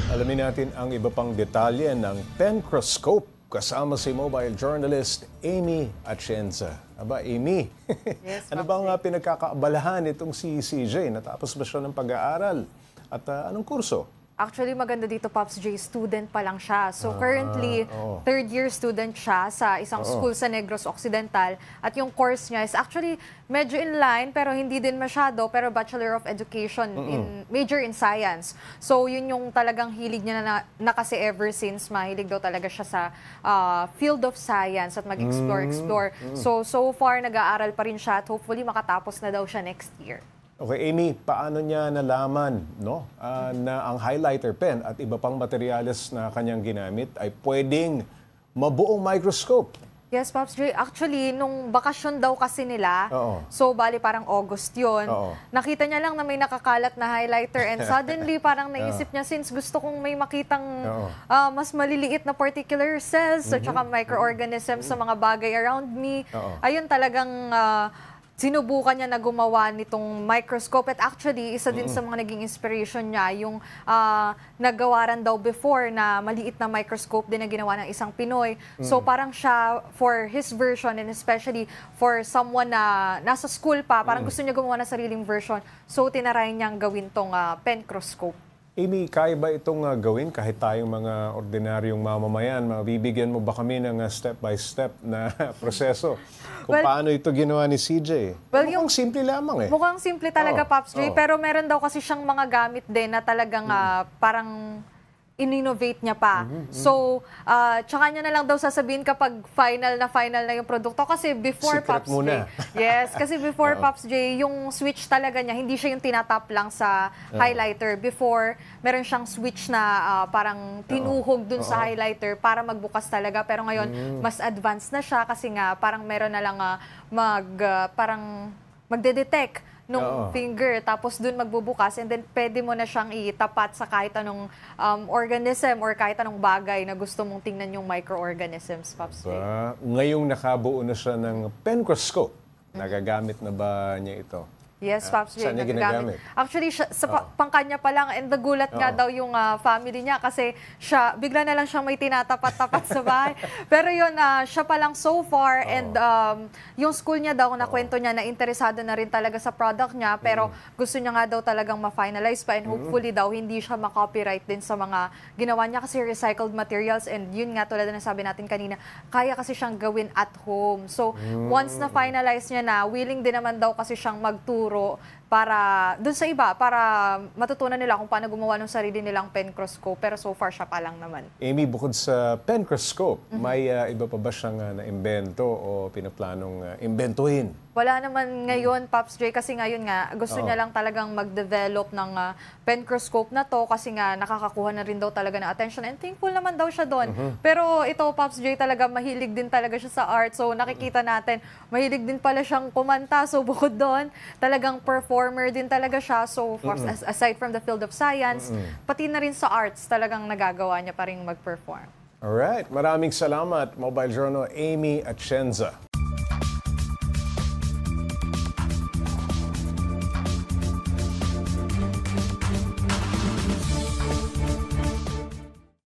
Alamin natin ang iba pang detalye ng Pencroscope kasama si mobile journalist Amy Atienza. Aba, Amy, Yes, ano ba nga pinagkakaabalahan itong si CJ? Natapos ba siya ng pag-aaral? At anong kurso? Actually, maganda dito, Pops J, student pa lang siya. So currently, third year student siya sa isang school sa Negros Occidental. At yung course niya is actually medyo in line, pero hindi din masyado, pero Bachelor of Education, major in Science. So yun yung talagang hilig niya na kasi ever since, mahilig daw talaga siya sa field of science at mag-explore. So far, nag-aaral pa rin siya at hopefully makatapos na daw siya next year. Okay, Amy, paano niya nalaman na ang highlighter pen at iba pang materyales na kanyang ginamit ay pwedeng mabuong microscope? Yes, Pops J. Actually, nung bakasyon daw kasi nila, so bali parang August yun, nakita niya lang na may nakakalat na highlighter and suddenly parang naisip niya, since gusto kong may makitang mas maliliit na particular cells at saka microorganisms sa mga bagay around me, ayun talagang sinubukan niya na gumawa nitong microscope. At actually, isa din sa mga naging inspiration niya, yung nagawaran daw before na maliit na microscope din na ginawa ng isang Pinoy. So parang siya, for his version and especially for someone na nasa school pa, parang gusto niya gumawa ng sariling version. So tinaray niyang gawin tong Pencroscope. Amy, kaya ba itong gawin kahit tayong mga ordinaryong mamamayan? Mabibigyan mo ba kami ng step-by-step na proseso kung paano ito ginawa ni CJ? Mukhang simple lamang eh. Mukhang simple talaga, Pops J, pero meron daw kasi siyang mga gamit din na talagang parang in-innovate niya pa. So, tsaka niya na lang daw sasabihin kapag final na yung produkto. Kasi before, Secret Pops muna. J, yes, kasi before, Pops J, yung switch talaga niya, hindi siya yung tinatap lang sa highlighter. Before, meron siyang switch na parang tinuhog dun sa highlighter para magbukas talaga. Pero ngayon, mas advanced na siya kasi nga parang meron na lang parang magde-detect nung finger, tapos dun magbubukas, and then pwede mo na siyang itapat sa kahit anong organism or kahit anong bagay na gusto mong tingnan yung microorganisms, Pops J. Ngayong nakabuo na siya ng Pencroscope, nagagamit na ba niya ito? Yes, Pops J, saan niya nagagamit. ginagamit? Actually, sa pangkanya pa lang, and nagulat nga daw yung family niya kasi siya, bigla na lang siyang may tinatapat-tapat sa bahay. Pero yun, siya pa lang so far, and yung school niya daw, nakwento niya na interesado na rin talaga sa product niya, pero gusto niya nga daw talagang ma-finalize pa, and hopefully daw, hindi siya ma-copyright din sa mga ginawa niya kasi recycled materials, and yun nga, tulad na sabi natin kanina, kaya kasi siyang gawin at home. So, once na-finalize niya na, willing din naman daw kasi siyang magturo para dun sa iba, para matutunan nila kung paano gumawa ng sarili nilang Pencroscope, pero so far siya pa lang naman. Amy, bukod sa Pencroscope, may iba pa ba siyang na-imbento o pinaplanong imbentuhin? Wala naman ngayon, Pops J, kasi ngayon nga, gusto niya lang talagang mag-develop ng Pencroscope na to kasi nga nakakakuha na rin daw talaga ng attention, and thankful naman daw siya doon. Pero ito, Pops J, talaga mahilig din talaga siya sa art. So nakikita natin, mahilig din pala siyang kumanta. So bukod doon, talagang performer din talaga siya. So aside from the field of science, pati na rin sa arts, talagang nagagawa niya pa rin mag-perform. Alright, maraming salamat, Mobile Journal Amy Atienza.